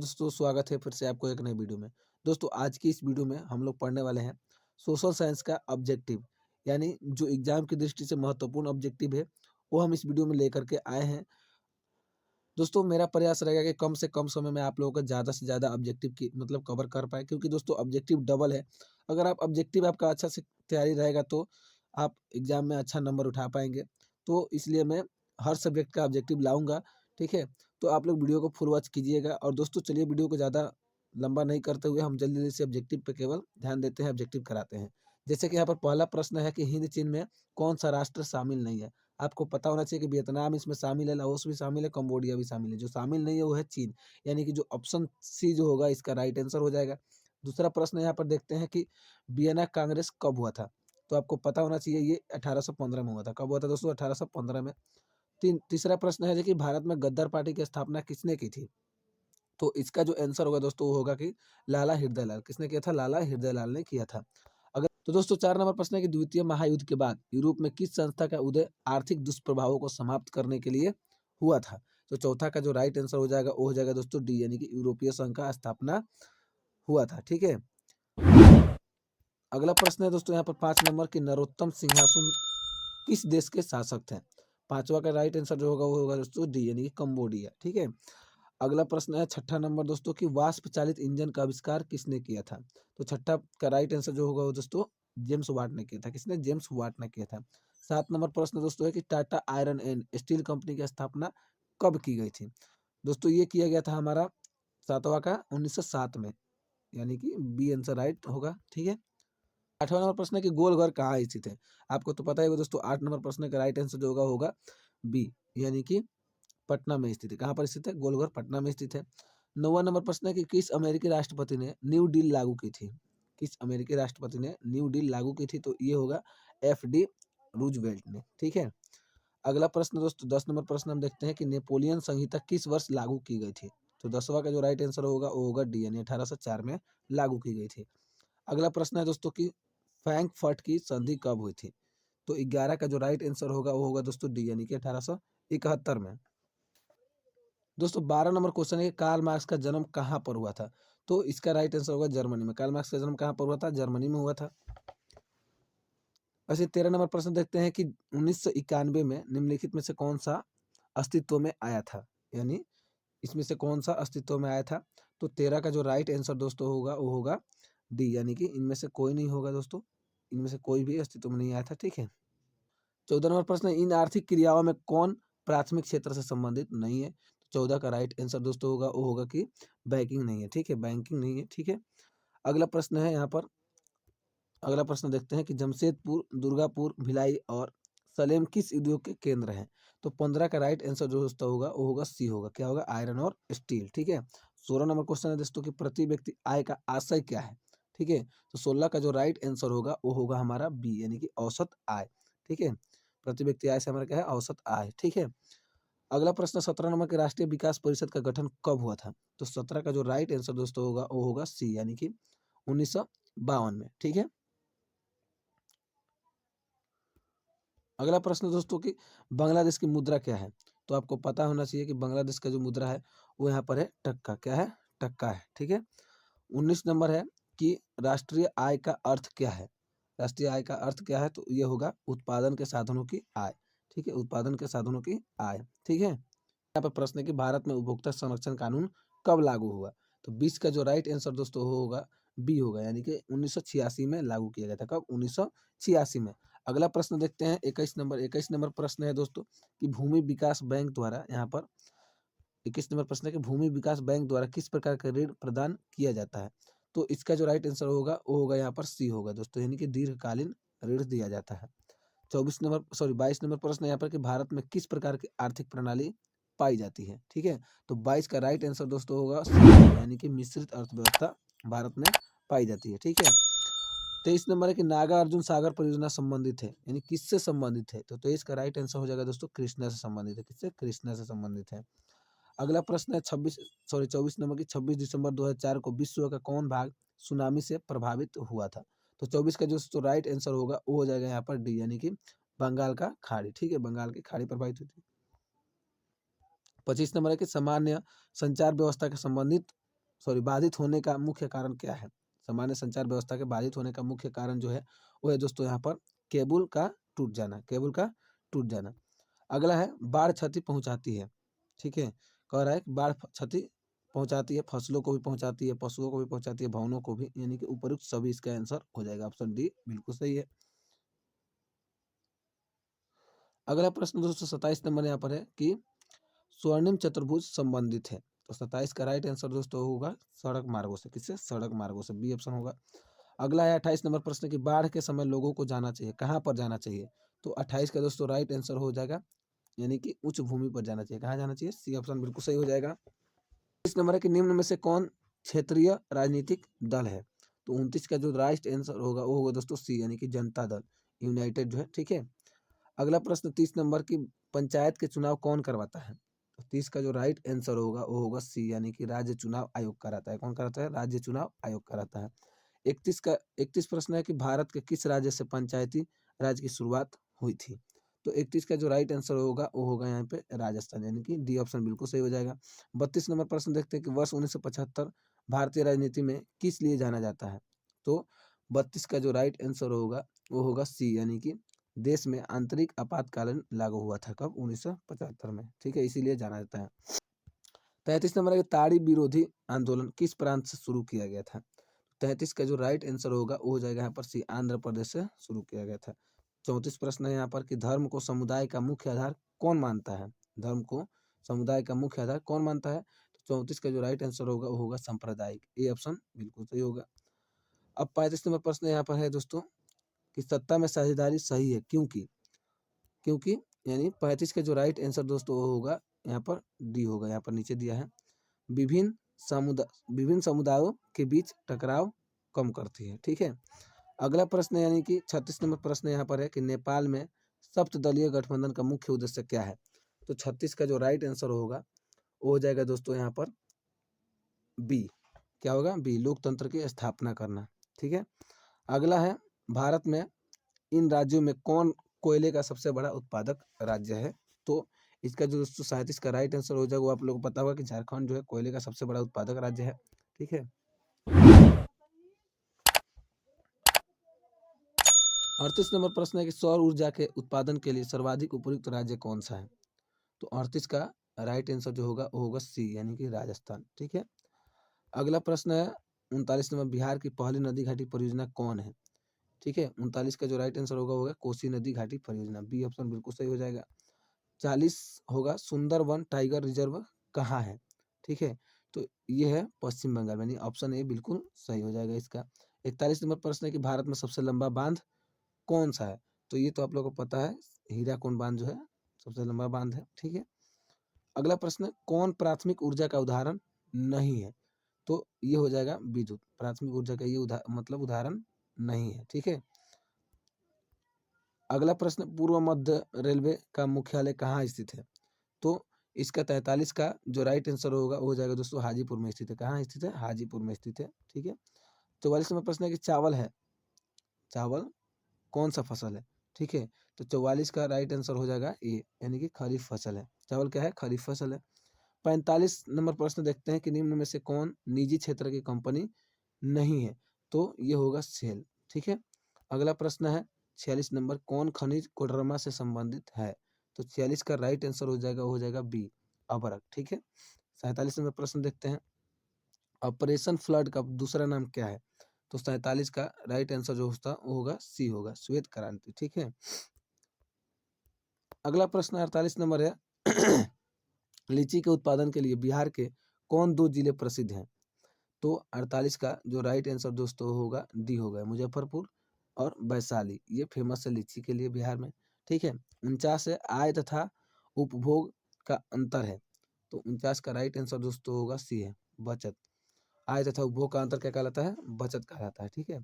दोस्तों, स्वागत है फिर से आपको एक नई वीडियो में। दोस्तों, आज की इस वीडियो में हम लोग पढ़ने वाले हैं सोशल साइंस का ऑब्जेक्टिव, यानी जो एग्जाम की दृष्टि से महत्वपूर्ण ऑब्जेक्टिव है, वो हम इस वीडियो में लेकर के आए हैं। दोस्तों, मेरा प्रयास रहेगा कि कम से कम समय में आप लोगों को ज़्यादा से ज़्यादा ऑब्जेक्टिव की मतलब कवर कर पाए, क्योंकि दोस्तों ऑब्जेक्टिव डबल है। अगर आप ऑब्जेक्टिव आपका अच्छा से तैयारी रहेगा तो आप एग्जाम में अच्छा नंबर उठा पाएंगे। तो इसलिए मैं हर सब्जेक्ट का ऑब्जेक्टिव लाऊंगा, ठीक है। तो आप लोग वीडियो को फुल वॉच कीजिएगा। और दोस्तों चलिए, वीडियो को ज़्यादा लंबा नहीं करते हुए हम जल्दी जल्दी से ऑब्जेक्टिव पे केवल ध्यान देते हैं, ऑब्जेक्टिव कराते हैं। जैसे कि यहाँ पर पहला प्रश्न है कि हिंद चीन में कौन सा राष्ट्र शामिल नहीं है। आपको पता होना चाहिए कि वियतनाम इसमें शामिल है, लाओस भी शामिल है, कंबोडिया भी शामिल है। जो शामिल नहीं है वो है चीन, यानी कि जो ऑप्शन सी जो होगा इसका राइट आंसर हो जाएगा। दूसरा प्रश्न यहाँ पर देखते हैं कि वियना कांग्रेस कब हुआ था। तो आपको पता होना चाहिए ये 1815 में हुआ था। कब हुआ था दोस्तों? 1815 में। तीसरा प्रश्न है कि भारत में गद्दार पार्टी की स्थापना किसने की थी। तो इसका जो आंसर होगा दोस्तों वो होगा कि लाला हृदयलाल। किसने किया था? लाला हृदयलाल ने किया था। अगर तो दोस्तों 4 नंबर प्रश्न है कि द्वितीय महायुद्ध के बाद यूरोप में किस संस्था का उदय आर्थिक दुष्प्रभावों को समाप्त करने के लिए हुआ था। तो चौथा का जो राइट आंसर हो जाएगा वो हो जाएगा दोस्तों डी, यानी कि यूरोपीय संघ का स्थापना हुआ था, ठीक है। अगला प्रश्न है दोस्तों यहाँ पर 5 नंबर की नरोत्तम सिंहासन किस देश के शासक थे। पांचवा का राइट आंसर जो होगा वो होगा दोस्तों डी, यानी कि कंबोडिया, ठीक है। अगला प्रश्न है छठा नंबर दोस्तों कि वाष्प चालित इंजन का आविष्कार किसने किया था। तो छठा का राइट आंसर जो होगा वो दोस्तों जेम्स वाट ने किया था। किसने? जेम्स वाट ने किया था। 7 नंबर प्रश्न दोस्तों है कि Tata iron and steel company की स्थापना कब की गई थी। दोस्तों ये किया गया था हमारा सातवां का 1907 में, यानी कि बी आंसर राइट होगा, ठीक है। 8वां नंबर प्रश्न है कि गोल घर कहाँ स्थित है। आपको तो पता ही होगा दोस्तों, 8 नंबर प्रश्न का राइट आंसर जो होगा होगा बी, यानी कि पटना में स्थित है। कहाँ पर स्थित है? गोलघर पटना में स्थित है। 9वां नंबर प्रश्न है कि किस अमेरिकी राष्ट्रपति ने न्यू डील लागू की थी। किस अमेरिकी राष्ट्रपति ने न्यू डील लागू की थी। तो ये होगा एफ डी रूजवेल्ट ने, ठीक है। अगला प्रश्न दोस्तों 10 नंबर प्रश्न हम देखते हैं कि नेपोलियन संहिता किस वर्ष लागू की गई थी। तो 10वां का जो राइट आंसर होगा वो होगा डी, यानी 1804 में लागू की गई थी। अगला प्रश्न है दोस्तों कि फ्रैंकफर्ट की संधि कब हुई थी। तो 11 का जो राइट आंसर होगा वो होगा दोस्तों डी, यानी कि 1871 में। दोस्तों 12 नंबर क्वेश्चन है कि कार्ल मार्क्स का जन्म कहाँ पर हुआ था। तो इसका राइट आंसर होगा जर्मनी में। कार्ल मार्क्स का जन्म कहाँ पर हुआ था? जर्मनी में हुआ था। वैसे 13 नंबर प्रश्न देखते हैं कि 1991 में निम्नलिखित में से कौन सा अस्तित्व में आया था, यानी इसमें से कौन सा अस्तित्व में आया था। तो 13 का जो राइट आंसर दोस्तों होगा वो होगा डी, यानी कि इनमें से कोई नहीं होगा दोस्तों, इनमें से कोई भी अस्तित्व में नहीं आया था, ठीक है। 14 नंबर प्रश्न है इन आर्थिक क्रियाओं में कौन प्राथमिक क्षेत्र से संबंधित नहीं है। 14 का राइट आंसर दोस्तों होगा वो होगा कि बैंकिंग नहीं है, ठीक है, बैंकिंग नहीं है, ठीक है। अगला प्रश्न है यहाँ पर, अगला प्रश्न देखते हैं कि जमशेदपुर, दुर्गापुर, भिलाई और सलेम किस उद्योग के केंद्र हैं। तो 15 का राइट आंसर जो दोस्तों होगा वो होगा सी होगा, क्या होगा? आयरन और स्टील, ठीक है। 16 नंबर क्वेश्चन है दोस्तों कि प्रति व्यक्ति आय का आशय क्या है, ठीक है। तो 16 का जो राइट आंसर होगा वो होगा हमारा बी, यानी कि औसत आय, ठीक है। प्रति व्यक्ति आय से हमारा क्या है? औसत आय, ठीक है। अगला प्रश्न 17 नंबर के राष्ट्रीय विकास परिषद का गठन कब हुआ था। तो 17 का जो राइट आंसर दोस्तों होगा वो होगा सी, यानी कि 1952 में, ठीक है। अगला प्रश्न दोस्तों कि बांग्लादेश की मुद्रा क्या है। तो आपको पता होना चाहिए कि बांग्लादेश का जो मुद्रा है वो यहाँ पर है टक्का, क्या है? टक्का है, ठीक है। 19 नंबर है कि राष्ट्रीय आय का अर्थ क्या है। राष्ट्रीय आय का अर्थ क्या है? तो ये होगा उत्पादन के साधनों की आय, ठीक है, उत्पादन के साधनों की आय, ठीक है। यहाँ पर प्रश्न है कि भारत में उपभोक्ता संरक्षण कानून कब लागू हुआ। तो 20 का जो राइट आंसर दोस्तों होगा बी होगा, यानी कि 1986 में लागू किया गया था। कब? 1986 में। अगला प्रश्न देखते हैं 21 नंबर प्रश्न है दोस्तों कि भूमि विकास बैंक द्वारा, यहाँ पर 21 नंबर प्रश्न है कि भूमि विकास बैंक द्वारा किस प्रकार का ऋण प्रदान किया जाता है। तो इसका जो राइट आंसर होगा वो होगा यहाँ पर सी होगा दोस्तों, यानी कि दीर्घकालीन ऋण दिया जाता है। 22 नंबर प्रश्न है यहाँ पर कि भारत में किस प्रकार की आर्थिक प्रणाली पाई जाती है, ठीक है। तो 22 का राइट आंसर दोस्तों होगा सी, यानी कि मिश्रित अर्थव्यवस्था भारत में पाई जाती है, ठीक है। 23 नंबर है कि नागा अर्जुन सागर परियोजना संबंधित है, यानी किससे संबंधित है। तो 23 का राइट आंसर हो जाएगा दोस्तों कृष्णा से संबंधित है। किससे? कृष्णा से संबंधित है। अगला प्रश्न है 24 नंबर की 26 दिसंबर 2004 को विश्व का कौन भाग सुनामी से प्रभावित हुआ था। तो 24 का जो राइट आंसर होगा वो हो जाएगा यहाँ पर डी, यानी कि बंगाल का खाड़ी, ठीक है, बंगाल की खाड़ी प्रभावित हुई थी। 25 नंबर है कि सामान्य संचार व्यवस्था के संबंधित बाधित होने का मुख्य कारण क्या है? सामान्य संचार व्यवस्था के बाधित होने का मुख्य कारण जो है वो है दोस्तों यहाँ पर केबल का टूट जाना, केबल का टूट जाना। अगला है बाढ़ क्षति पहुंचाती है, ठीक है, कह रहा है कि बाढ़ क्षति पहुंचाती है, फसलों को भी पहुंचाती है, पशुओं को भी पहुंचाती है, भवनों को भी, यानी कि उपयुक्त सभी इसका आंसर हो जाएगा। ऑप्शन डी बिल्कुल सही है। अगला प्रश्न दोस्तों 27 नंबर यहाँ पर है कि स्वर्णिम चतुर्भुज संबंधित है, तो 27 का राइट आंसर दोस्तों होगा सड़क मार्गों से। किससे? सड़क मार्गों से, बी ऑप्शन होगा। अगला है 28 नंबर प्रश्न की बाढ़ के समय लोगों को जाना चाहिए, कहाँ पर जाना चाहिए? तो 28 का दोस्तों राइट आंसर हो जाएगा, यानी कि उच्च भूमि पर जाना चाहिए। कहाँ जाना चाहिए? सी ऑप्शन बिल्कुल सही हो जाएगा। इस नंबर है कि निम्न में से कौन क्षेत्रीय राजनीतिक दल है? तो 29 का जो राइट आंसर होगा वो होगा दोस्तों सी, यानी कि जनता दल यूनाइटेड जो है, ठीक है। अगला प्रश्न 30 नंबर की पंचायत के चुनाव कौन करवाता है? तो 30 का जो राइट आंसर होगा वो होगा सी, यानी कि राज्य चुनाव आयोग कराता है। कौन कराता है? राज्य चुनाव आयोग कराता है। 31 प्रश्न है कि भारत के किस राज्य से पंचायती राज की शुरुआत हुई थी? तो 31 का जो राइट आंसर होगा वो होगा यहाँ पे राजस्थान, यानी कि डी ऑप्शन बिल्कुल सही हो जाएगा। 32 नंबर प्रश्न देखते हैं कि वर्ष 1975 भारतीय राजनीति में किस लिए जाना जाता है? तो 32 का जो राइट आंसर होगा वो होगा सी, यानी कि देश में आंतरिक आपातकालीन लागू हुआ था। कब? 1975 में, ठीक है, इसीलिए जाना जाता है। 33 नंबर है ताड़ी विरोधी आंदोलन किस प्रांत से शुरू किया गया था? 33 का जो राइट आंसर होगा वो हो जाएगा यहाँ पर सी, आंध्र प्रदेश से शुरू किया गया था। 34 प्रश्न है यहाँ पर कि धर्म को समुदाय का मुख्य आधार कौन मानता है? धर्म को समुदाय का मुख्य आधार कौन मानता है? तो 34 का जो राइट आंसर होगा वो होगा सांप्रदायिक, ए ऑप्शन बिल्कुल सही होगा। अब 35 नंबर प्रश्न यहाँ पर है दोस्तों कि सत्ता में साझेदारी सही है क्योंकि, क्योंकि यानी 35 का जो राइट आंसर दोस्तों वो होगा यहाँ पर डी होगा, यहाँ पर नीचे दिया है। विभिन्न विभिन्न समुदायों के बीच टकराव कम करती है, ठीक है। अगला प्रश्न यानी कि 36 नंबर प्रश्न यहाँ पर है कि नेपाल में सप्तदलीय गठबंधन का मुख्य उद्देश्य क्या है? तो 36 का जो राइट आंसर होगा वो हो जाएगा दोस्तों यहाँ पर बी, क्या होगा? बी, लोकतंत्र की स्थापना करना, ठीक है। अगला है भारत में इन राज्यों में कौन कोयले का सबसे बड़ा उत्पादक राज्य है? तो इसका जो दोस्तों 37 का राइट आंसर हो जाएगा वो आप लोगों को पता होगा कि झारखंड जो है कोयले का सबसे बड़ा उत्पादक राज्य है, ठीक है। 38 नंबर प्रश्न है कि सौर ऊर्जा के उत्पादन के लिए सर्वाधिक उपयुक्त राज्य कौन सा है? तो 38 का राइट आंसर जो होगा वो होगा सी, यानी कि राजस्थान, ठीक है। अगला प्रश्न है 39 नंबर बिहार की पहली नदी घाटी परियोजना कौन है? ठीक है, 39 का जो राइट आंसर होगा कोसी नदी घाटी परियोजना, बी ऑप्शन बिल्कुल सही हो जाएगा। 40 होगा सुंदरवन टाइगर रिजर्व कहाँ है? ठीक है, तो ये है पश्चिम बंगाल में, यानी ऑप्शन ए बिल्कुल सही हो जाएगा इसका। 41 नंबर प्रश्न है कि भारत में सबसे लंबा बांध कौन सा है? तो ये तो आप लोगों को पता है, हीराकुंड बांध जो है सबसे लंबा बांध है, ठीक है। अगला प्रश्न, कौन प्राथमिक ऊर्जा का उदाहरण नहीं है? तो ये हो जाएगा विद्युत, प्राथमिक ऊर्जा का ये मतलब उदाहरण नहीं है, ठीक है। अगला प्रश्न, पूर्व मध्य रेलवे का मुख्यालय कहाँ स्थित है? तो इसका 43 का जो राइट आंसर होगा वो हो जाएगा दोस्तों हाजीपुर में स्थित है। कहाँ स्थित है? हाजीपुर में स्थित है, ठीक है। 44 नंबर प्रश्न है कि चावल है, चावल कौन सा फसल है? ठीक है, तो 44 का राइट आंसर हो जाएगा ए, यानी कि खरीफ फसल है। चावल क्या है? खरीफ फसल है। 45 नंबर प्रश्न देखते हैं कि निम्न में से कौन निजी क्षेत्र की कंपनी नहीं है? तो ये होगा सेल, ठीक है। अगला प्रश्न है 46 नंबर, कौन खनिज कोडरमा से संबंधित है? तो 46 का राइट आंसर हो जाएगा वो हो जाएगा बी, अभ्रक, ठीक है। 47 नंबर प्रश्न देखते हैं, ऑपरेशन फ्लड का दूसरा नाम क्या है? तो 47 का राइट आंसर जो होता वो होगा सी होगा, श्वेत क्रांति, ठीक है। अगला प्रश्न 48 नंबर है लीची के उत्पादन के लिए बिहार के कौन दो जिले प्रसिद्ध हैं? तो 48 का जो राइट आंसर दोस्तों होगा डी होगा, मुजफ्फरपुर और वैशाली, ये फेमस है लीची के लिए बिहार में, ठीक है। 49 है आय तथा उपभोग का अंतर है, तो 49 का राइट आंसर दोस्तों होगा सी है, बचत। आय तथा उपभोग का अंतर क्या कहलाता है? बचत कहलाता है, ठीक है।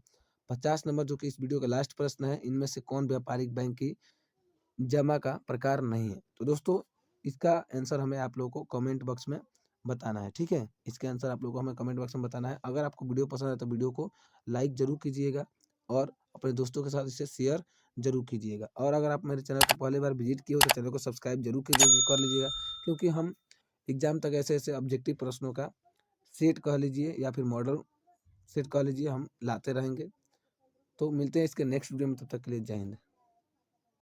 50 नंबर जो कि इस वीडियो का लास्ट प्रश्न है, इनमें से कौन व्यापारिक बैंक की जमा का प्रकार नहीं है? तो दोस्तों इसका आंसर हमें आप लोगों को कमेंट बॉक्स में बताना है, ठीक है। इसके आंसर आप लोगों को हमें कमेंट बॉक्स में बताना है। अगर आपको वीडियो पसंद है तो वीडियो को लाइक जरूर कीजिएगा और अपने दोस्तों के साथ इसे शेयर जरूर कीजिएगा। और अगर आप मेरे चैनल को पहली बार विजिट किए हो तो चैनल को सब्सक्राइब जरूर कर लीजिएगा, क्योंकि हम एग्जाम तक ऐसे ऐसे ऑब्जेक्टिव प्रश्नों का सेट कह लीजिए या फिर मॉडल सेट कह लीजिए, हम लाते रहेंगे। तो मिलते हैं इसके नेक्स्ट वीडियो में, तब तक के लिए जय हिंद।